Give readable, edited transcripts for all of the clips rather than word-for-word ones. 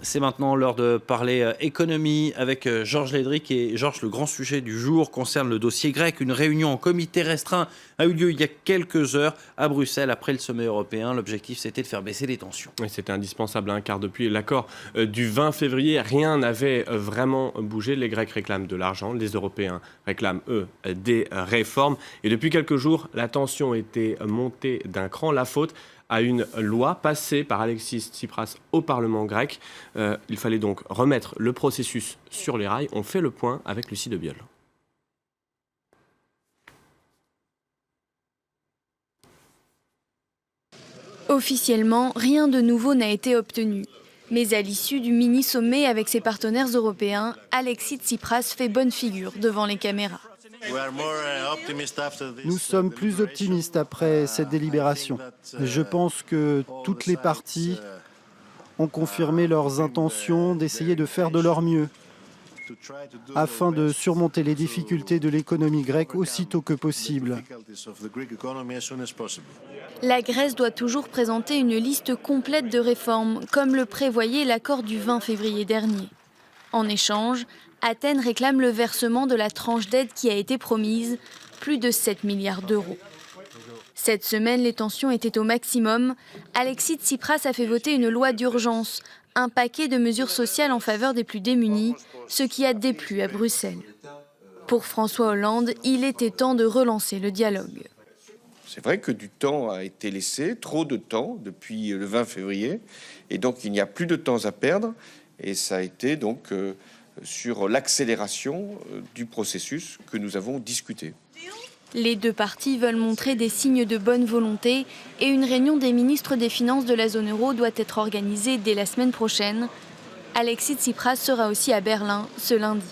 C'est maintenant l'heure de parler économie avec Georges Lédric. Et Georges, le grand sujet du jour concerne le dossier grec. Une réunion en comité restreint a eu lieu il y a quelques heures à Bruxelles après le sommet européen. L'objectif, c'était de faire baisser les tensions. Oui, c'était indispensable, car depuis l'accord du 20 février, rien n'avait vraiment bougé. Les Grecs réclament de l'argent, les Européens réclament, eux, des réformes. Et depuis quelques jours, la tension était montée d'un cran. La faute à une loi passée par Alexis Tsipras au Parlement grec. Il fallait donc remettre le processus sur les rails. On fait le point avec Lucie Debiol. Officiellement, rien de nouveau n'a été obtenu. Mais à l'issue du mini-sommet avec ses partenaires européens, Alexis Tsipras fait bonne figure devant les caméras. Nous sommes plus optimistes après cette délibération. Je pense que toutes les parties ont confirmé leurs intentions d'essayer de faire de leur mieux afin de surmonter les difficultés de l'économie grecque aussitôt que possible. La Grèce doit toujours présenter une liste complète de réformes, comme le prévoyait l'accord du 20 février dernier. En échange, Athènes réclame le versement de la tranche d'aide qui a été promise, plus de 7 milliards d'euros. Cette semaine, les tensions étaient au maximum. Alexis Tsipras a fait voter une loi d'urgence, un paquet de mesures sociales en faveur des plus démunis, ce qui a déplu à Bruxelles. Pour François Hollande, il était temps de relancer le dialogue. C'est vrai que du temps a été laissé, trop de temps depuis le 20 février, et donc il n'y a plus de temps à perdre, et ça a été donc sur l'accélération du processus que nous avons discuté. Les deux parties veulent montrer des signes de bonne volonté et une réunion des ministres des Finances de la zone euro doit être organisée dès la semaine prochaine. Alexis Tsipras sera aussi à Berlin ce lundi.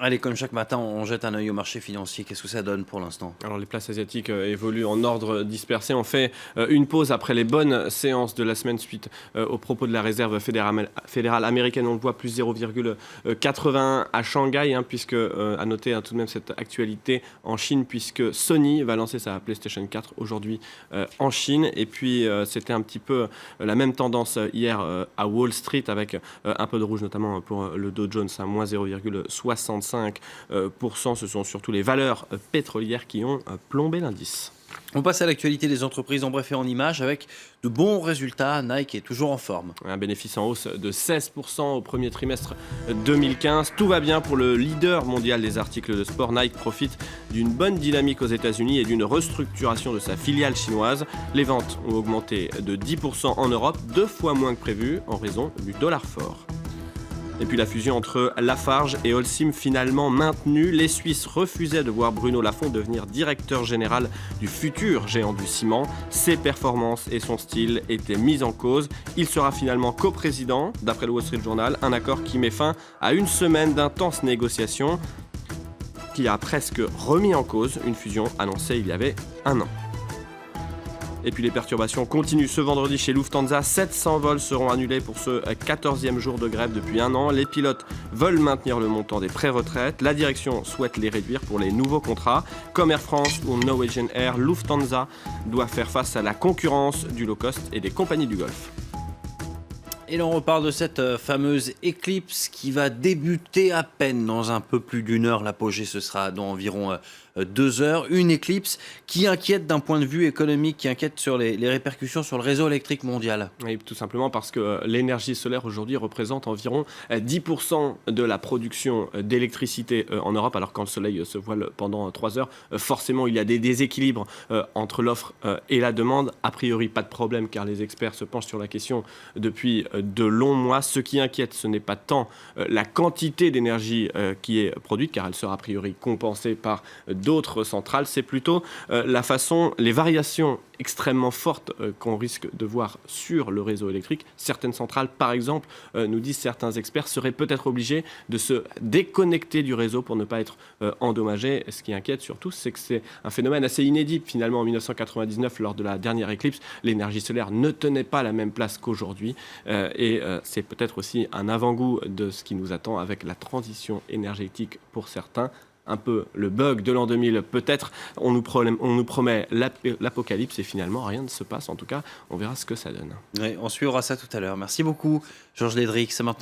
Allez, comme chaque matin, on jette un œil au marché financier. Qu'est-ce que ça donne pour l'instant ? Alors les places asiatiques évoluent en ordre dispersé. On fait une pause après les bonnes séances de la semaine suite au propos de la réserve fédérale américaine. On le voit, plus 0,81 à Shanghai, puisque à noter tout de même cette actualité en Chine, puisque Sony va lancer sa PlayStation 4 aujourd'hui en Chine. Et puis c'était un petit peu la même tendance hier à Wall Street, avec un peu de rouge notamment pour le Dow Jones à moins 0,65%. Ce sont surtout les valeurs pétrolières qui ont plombé l'indice. On passe à l'actualité des entreprises en bref et en images avec de bons résultats. Nike est toujours en forme. Un bénéfice en hausse de 16% au premier trimestre 2015. Tout va bien pour le leader mondial des articles de sport. Nike profite d'une bonne dynamique aux États-Unis et d'une restructuration de sa filiale chinoise. Les ventes ont augmenté de 10% en Europe, 2 fois moins que prévu en raison du dollar fort. Et puis la fusion entre Lafarge et Holcim finalement maintenue. Les Suisses refusaient de voir Bruno Lafont devenir directeur général du futur géant du ciment. Ses performances et son style étaient mis en cause. Il sera finalement coprésident, d'après le Wall Street Journal, un accord qui met fin à une semaine d'intenses négociations qui a presque remis en cause une fusion annoncée il y avait un an. Et puis les perturbations continuent ce vendredi chez Lufthansa. 700 vols seront annulés pour ce 14e jour de grève depuis un an. Les pilotes veulent maintenir le montant des pré-retraites. La direction souhaite les réduire pour les nouveaux contrats. Comme Air France ou Norwegian Air, Lufthansa doit faire face à la concurrence du low-cost et des compagnies du Golfe. Et là, on reparle de cette fameuse éclipse qui va débuter à peine dans un peu plus d'une heure. L'apogée, ce sera dans environ 2 heures. Une éclipse qui inquiète d'un point de vue économique, qui inquiète sur les répercussions sur le réseau électrique mondial. Oui, tout simplement parce que l'énergie solaire aujourd'hui représente environ 10% de la production d'électricité en Europe. Alors quand le soleil se voile pendant 3 heures, forcément il y a des déséquilibres entre l'offre et la demande. A priori, pas de problème car les experts se penchent sur la question depuis de longs mois. Ce qui inquiète, ce n'est pas tant la quantité d'énergie qui est produite, car elle sera a priori compensée par d'autres centrales, c'est plutôt la façon, les variations extrêmement fortes qu'on risque de voir sur le réseau électrique. Certaines centrales, par exemple, nous disent certains experts, seraient peut-être obligées de se déconnecter du réseau pour ne pas être endommagées. Ce qui inquiète surtout, c'est que c'est un phénomène assez inédit. Finalement, en 1999, lors de la dernière éclipse, l'énergie solaire ne tenait pas la même place qu'aujourd'hui. Et c'est peut-être aussi un avant-goût de ce qui nous attend avec la transition énergétique pour certains. un peu le bug de l'an 2000, peut-être. On nous promet l'apocalypse et finalement rien ne se passe. En tout cas, on verra ce que ça donne. Ouais, on suivra ça tout à l'heure. Merci beaucoup, Georges Lédric. C'est maintenant.